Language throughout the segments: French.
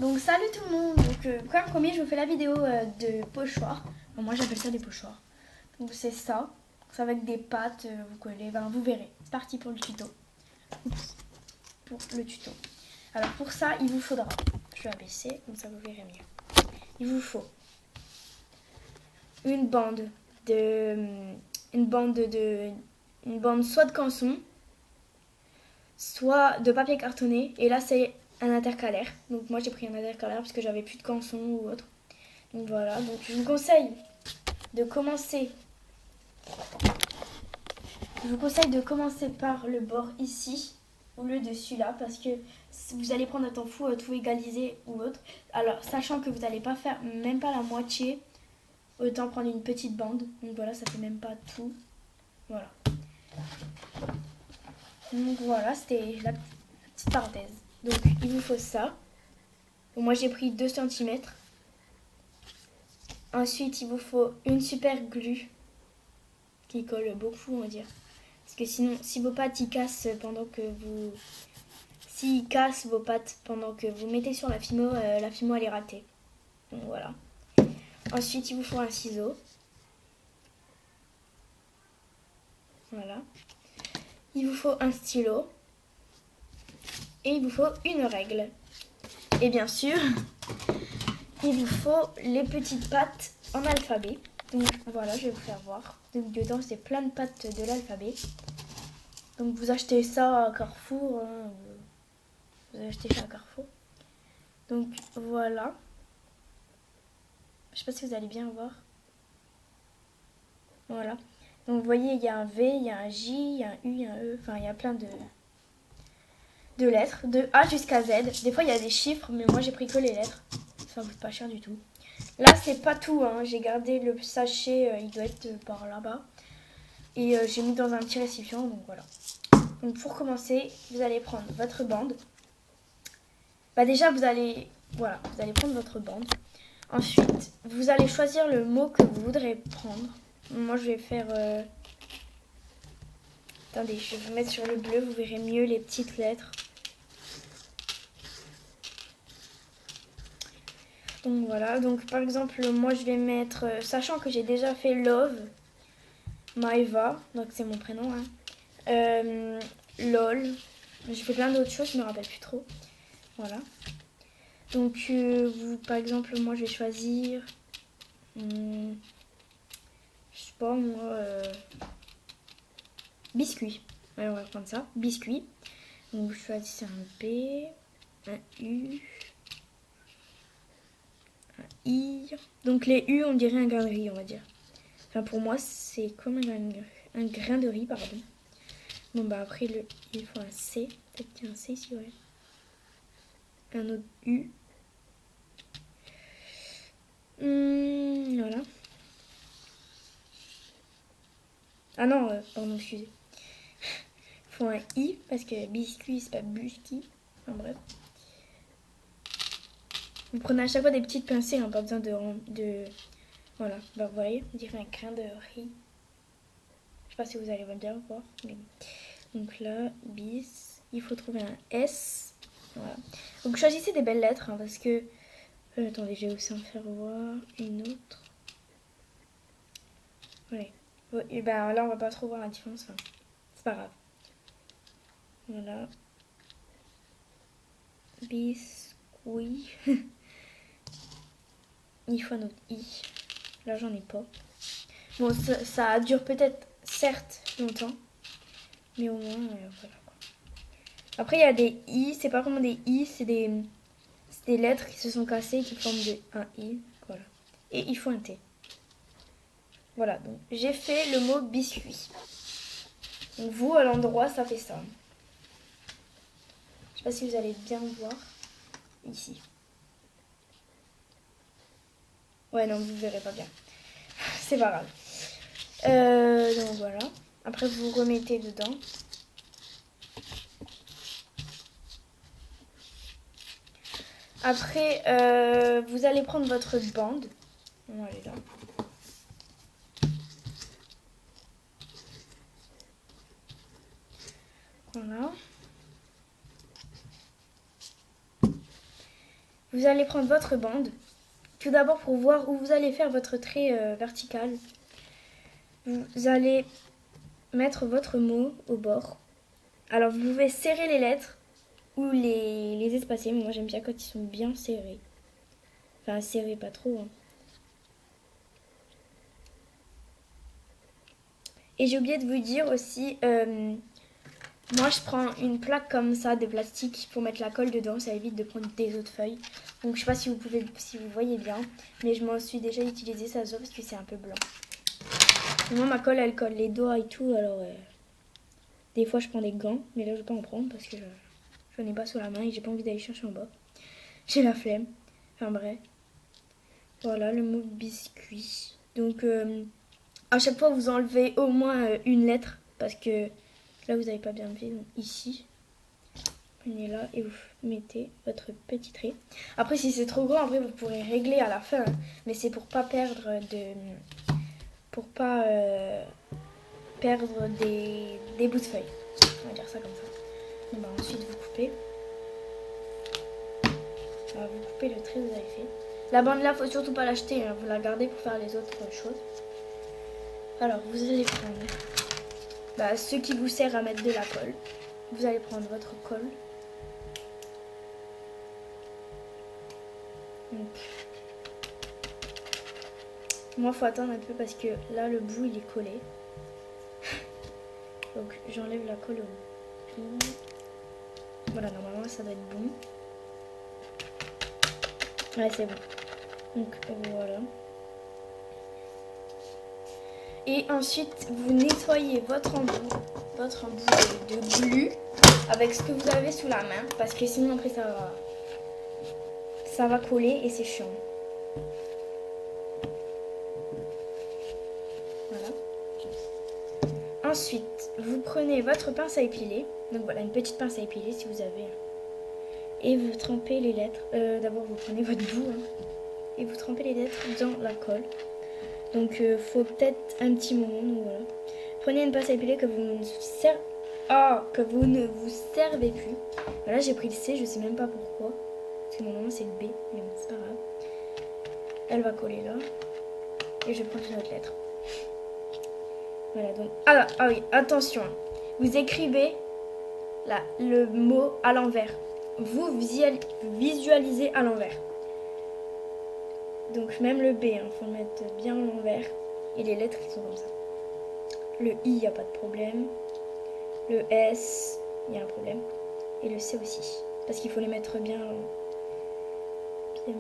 Donc salut tout le monde. Donc comme promis, je vous fais la vidéo de pochoir. Bon, moi j'appelle ça des pochoirs. Donc c'est ça. C'est avec des pâtes, vous collez, ben, vous verrez. C'est parti pour le tuto. Oups. Pour le tuto. Alors pour ça, il vous faudra, je vais abaisser, comme ça vous verrez mieux. Il vous faut une bande soit de canson, soit de papier cartonné. Et là c'est un intercalaire. Donc moi j'ai pris un intercalaire parce que j'avais plus de canson ou autre. Donc voilà, donc je vous conseille de commencer. Je vous conseille de commencer par le bord ici au lieu de celui-là parce que vous allez prendre un temps fou tout égaliser ou autre. Alors sachant que vous n'allez pas faire même pas la moitié, autant prendre une petite bande. Donc voilà, ça fait même pas tout. Voilà. Donc voilà, c'était la petite parenthèse. Donc il vous faut ça. Donc, moi j'ai pris 2 cm. Ensuite il vous faut une super glue qui colle beaucoup, on va dire. Parce que sinon, si vos pâtes ils cassent pendant que vous... S'ils cassent vos pâtes pendant que vous mettez sur la fimo elle est ratée. Donc voilà. Ensuite, il vous faut un ciseau. Voilà. Il vous faut un stylo. Et il vous faut une règle. Et bien sûr, il vous faut les petites pâtes en alphabet. Donc voilà, je vais vous faire voir. Donc dedans, c'est plein de pâtes de l'alphabet. Donc vous achetez ça à Carrefour. Hein. Vous achetez ça à Carrefour. Donc voilà. Je sais pas si vous allez bien voir. Voilà. Donc vous voyez, il y a un V, il y a un J, il y a un U, il y a un E. Enfin, il y a plein de lettres. De A jusqu'à Z. Des fois, il y a des chiffres, mais moi, j'ai pris que les lettres. Ça coûte pas cher du tout. Là, c'est pas tout. Hein. J'ai gardé le sachet. Il doit être par là-bas. Et j'ai mis dans un petit récipient. Donc voilà. Donc pour commencer, vous allez prendre votre bande. Bah déjà, vous allez prendre votre bande. Ensuite, vous allez choisir le mot que vous voudrez prendre. Moi, je vais faire... Attendez, je vais vous mettre sur le bleu, vous verrez mieux les petites lettres. Donc voilà, donc par exemple, moi je vais mettre, sachant que j'ai déjà fait Love, Maeva, donc c'est mon prénom, hein. LOL, j'ai fait plein d'autres choses, je me rappelle plus trop. Voilà. Donc, vous, par exemple, moi je vais choisir... je sais pas, moi... biscuit. Ouais, on va prendre ça. Biscuit. Donc, vous choisissez un B, un U, un I. Donc, les U, on dirait un grain de riz, on va dire. Enfin, pour moi, c'est comme un grain de riz, pardon. Bon, bah, après, il faut un C. Peut-être qu'il y a un C ici, ouais. Un autre U. Voilà. Ah non, pardon, excusez. Il faut un I, parce que biscuit, c'est pas busky. Enfin, bref. Vous prenez à chaque fois des petites pincées, hein, pas besoin de... Voilà, bah, vous voyez, on dirait un grain de riz. Je sais pas si vous allez bien voir. Mais... Donc là, bis, il faut trouver un S. Voilà. Donc choisissez des belles lettres, hein, parce que... attendez, je vais aussi en faire voir une autre. Ouais. Et ben là, on va pas trop voir la différence. Enfin, c'est pas grave. Voilà. Biscuit. Il faut un autre I. Là, j'en ai pas. Bon, ça dure peut-être, certes, longtemps. Mais au moins, voilà. Après, il y a des I. C'est pas vraiment des I, c'est des lettres qui se sont cassées qui forment un I. Voilà. Et il faut un T. Voilà, donc j'ai fait le mot biscuit. Donc vous, à l'endroit, ça fait ça. Je sais pas si vous allez bien voir. Ici. Ouais, non, vous verrez pas bien. C'est pas grave. Donc voilà. Après, vous remettez dedans. Après, vous allez prendre votre bande. On va aller là. Voilà. Vous allez prendre votre bande. Tout d'abord, pour voir où vous allez faire votre trait vertical, vous allez mettre votre mot au bord. Alors, vous pouvez serrer les lettres ou les espacer. Mais moi, j'aime bien quand ils sont bien serrés. Enfin, serrés, pas trop. Hein. Et j'ai oublié de vous dire aussi, moi je prends une plaque comme ça de plastique pour mettre la colle dedans, ça évite de prendre des autres feuilles. Donc je sais pas si vous voyez bien, mais je m'en suis déjà utilisé ça parce que c'est un peu blanc. Et moi ma colle elle colle les doigts et tout, alors des fois je prends des gants, mais là je vais pas en prendre parce que je n'en ai pas sous la main et j'ai pas envie d'aller chercher en bas. J'ai la flemme. Enfin bref. Voilà le mot biscuit. Donc à chaque fois vous enlevez au moins une lettre parce que là vous n'avez pas bien vu. Donc ici, prenez là et vous mettez votre petit trait. Après si c'est trop grand, après vous pourrez régler à la fin, hein, mais c'est pour pas perdre perdre des bouts de feuilles. On va dire ça comme ça. Et ben, ensuite vous coupez. Alors, vous coupez le trait que vous avez fait. La bande là, faut surtout pas l'acheter, hein, vous la gardez pour faire les autres choses. Alors vous allez prendre ce qui vous sert à mettre de la colle. Vous allez prendre votre colle. Donc, moi, faut attendre un peu parce que là, le bout, il est collé. Donc, j'enlève la colle au bout. Voilà, normalement, ça doit être bon. Ouais, c'est bon. Donc, voilà. Et ensuite, vous nettoyez votre embout de glu avec ce que vous avez sous la main. Parce que sinon, après, ça va coller et c'est chiant. Voilà. Ensuite, vous prenez votre pince à épiler. Donc voilà, une petite pince à épiler si vous avez. Et vous trempez les lettres. D'abord, vous prenez votre bout. Hein, et vous trempez les lettres dans la colle. Donc, faut peut-être un petit moment. Donc voilà. Prenez une pince à épiler que vous ne vous servez plus. Voilà, j'ai pris le C, je sais même pas pourquoi. Parce que normalement, c'est le B. Mais bon, c'est pas grave. Elle va coller là. Et je vais prendre une autre lettre. Voilà, donc. Ah oui, attention. Vous écrivez le mot à l'envers. Vous visualisez à l'envers. Donc même le B, faut le mettre bien à l'envers. Et les lettres qui sont comme ça. Le I, il n'y a pas de problème. Le S, il y a un problème. Et le C aussi. Parce qu'il faut les mettre bien mis.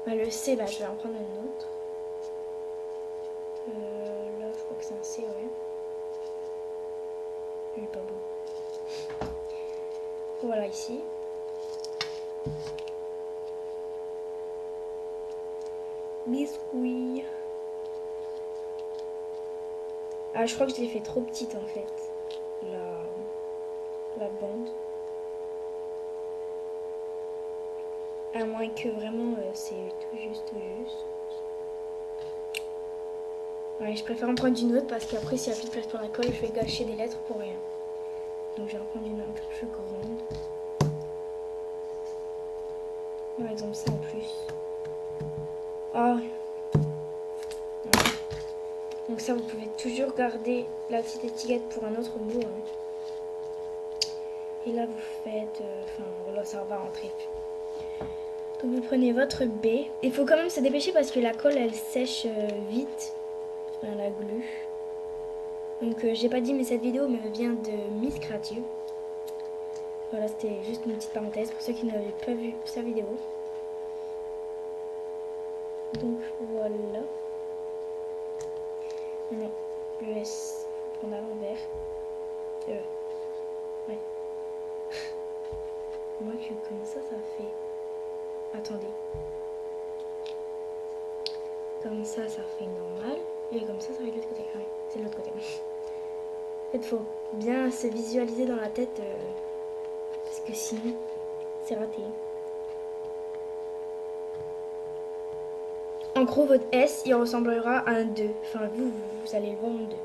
Le C, je vais en prendre un autre. Là, je crois que c'est un C, ouais. Il est pas beau. Voilà, ici. Biscuit. Ah, je crois que je l'ai fait trop petite en fait. La bande. À moins que vraiment c'est tout juste. Ouais, je préfère en prendre une autre parce qu'après s'il n'y a plus de place pour la colle, je vais gâcher des lettres pour rien. Donc je vais en prendre une un peu plus grande. Par exemple ça en plus. Oh. Ouais. Donc ça vous pouvez toujours garder la petite étiquette pour un autre mot. Hein. Et là vous faites... voilà, ça va rentrer. Donc vous prenez votre B. Il faut quand même se dépêcher parce que la colle elle sèche vite. Enfin la glu. Donc j'ai pas dit mais cette vidéo me vient de Miss Creative. Voilà, c'était juste une petite parenthèse pour ceux qui n'avaient pas vu sa vidéo. Donc voilà. Maintenant, le S, faut prendre à l'envers. Ouais. Moi, comme ça fait. Attendez. Comme ça fait normal. Et comme ça va de l'autre côté. Ouais, c'est de l'autre côté. En fait, faut bien se visualiser dans la tête. Parce que sinon, c'est raté. En gros, votre S, il ressemblera à un 2. Enfin, vous allez le voir en 2.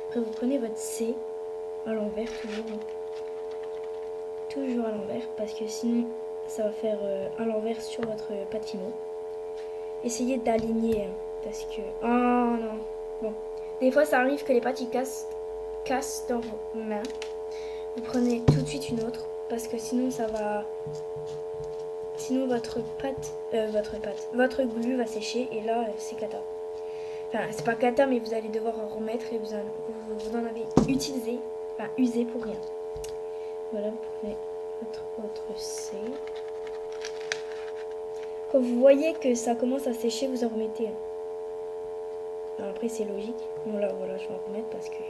Après, vous prenez votre C. à l'envers toujours. Toujours à l'envers parce que sinon ça va faire à l'envers sur votre pâte fino. Essayez d'aligner parce que... Oh non. Bon. Des fois ça arrive que les pâtes ils cassent dans vos mains. Vous prenez tout de suite une autre parce que sinon ça va... Sinon votre glu va sécher et là c'est cata. Enfin c'est pas cata mais vous allez devoir en remettre et vous en avez utilisé, enfin usé pour rien. Voilà, vous prenez votre C. Quand vous voyez que ça commence à sécher, vous en remettez. Alors après c'est logique. Bon là voilà, je vais en remettre parce que...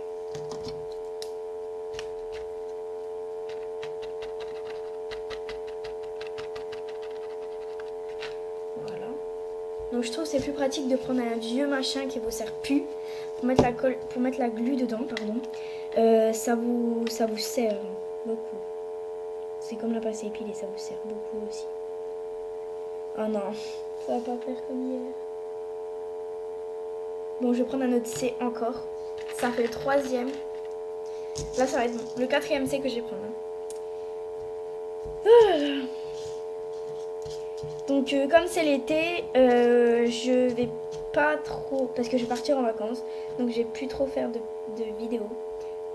Voilà. Donc je trouve que c'est plus pratique de prendre un vieux machin qui vous sert plus pour mettre la glu dedans, pardon. Ça vous sert beaucoup. C'est comme la pâte à épiler, ça vous sert beaucoup aussi. Oh non, ça va pas faire comme hier. Bon, je vais prendre un autre C encore. Ça fait le 3e. Là, ça va être le 4e C que je vais prendre. Donc, comme c'est l'été, je vais pas trop... Parce que je vais partir en vacances. Donc, je vais plus trop faire de vidéos.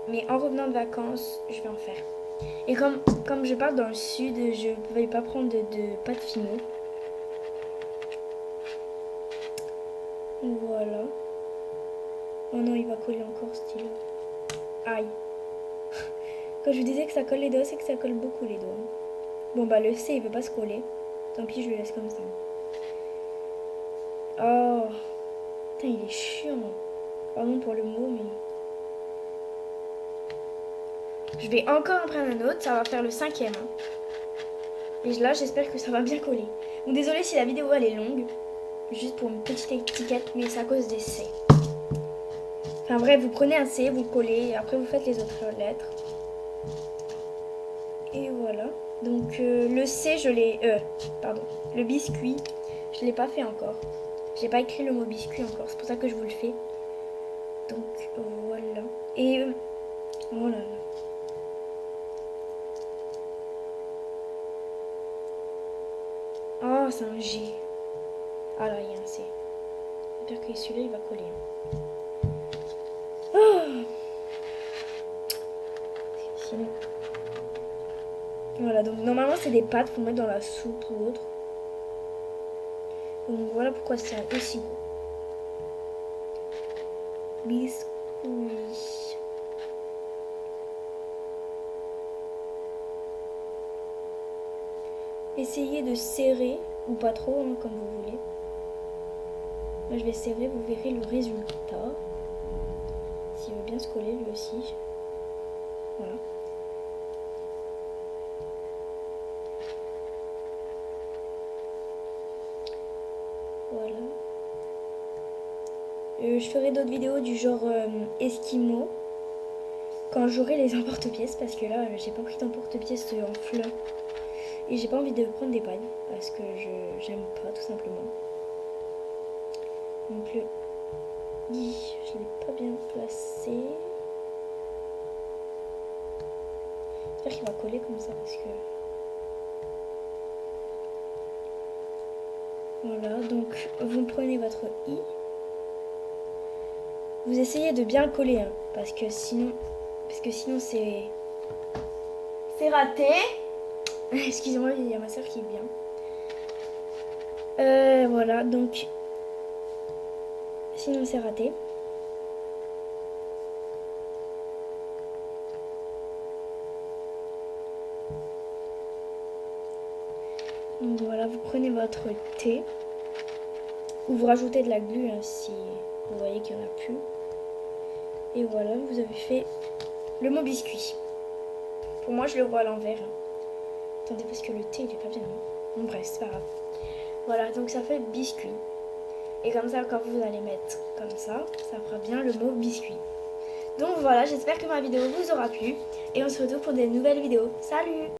Mais en revenant de vacances, je vais en faire. Et comme je pars dans le sud, je ne vais pas prendre de pâte fino. Voilà. Oh non, il va coller encore, style. Aïe. Quand je vous disais que ça colle les doigts, c'est que ça colle beaucoup les doigts. Bon, bah le C, il veut pas se coller. Tant pis, je le laisse comme ça. Oh. Putain, il est chiant. Pardon pour le mot, mais... Je vais encore en prendre un autre. Ça va faire le 5e. Et là, j'espère que ça va bien coller. Donc, désolé si la vidéo, elle est longue. Juste pour une petite étiquette, mais c'est à cause des C. Enfin bref, vous prenez un C, vous le collez, et après vous faites les autres lettres. Et voilà. Donc le C, je l'ai... pardon. Le biscuit, je ne l'ai pas fait encore. Je n'ai pas écrit le mot biscuit encore, c'est pour ça que je vous le fais. Donc voilà. Et... oh là là. Oh, c'est un G. Ah là, il y a un C. J'espère que celui-là, il va coller. Oh. Sinon... Voilà, donc normalement, c'est des pâtes pour mettre dans la soupe ou autre. Donc voilà pourquoi c'est aussi gros. Biscuit. Essayez de serrer, ou pas trop, hein, comme vous voulez. Moi je vais serrer, vous verrez le résultat. S'il veut bien se coller lui aussi. Voilà. Voilà. Je ferai d'autres vidéos du genre Esquimau. Quand j'aurai les emporte-pièces, parce que là j'ai pas pris d'emporte-pièces en fleurs. Et j'ai pas envie de prendre des pailles, parce que j'aime pas tout simplement. Donc le I, je l'ai pas bien placé. J'espère qu'il va coller comme ça parce que... Voilà, donc vous prenez votre I. Vous essayez de bien le coller, hein, parce que sinon c'est raté. Excusez-moi, il y a ma soeur qui vient. Voilà, donc sinon c'est raté. Donc voilà, vous prenez votre thé. Ou vous rajoutez de la glu hein, si vous voyez qu'il n'y en a plus. Et voilà, vous avez fait le mot biscuit. Pour moi, je le vois à l'envers. Attendez, parce que le thé, il est pas bien. Bon, bref, c'est pas grave. Voilà, donc ça fait biscuit. Et comme ça, quand vous allez mettre comme ça fera bien le mot biscuit. Donc voilà, j'espère que ma vidéo vous aura plu. Et on se retrouve pour des nouvelles vidéos. Salut!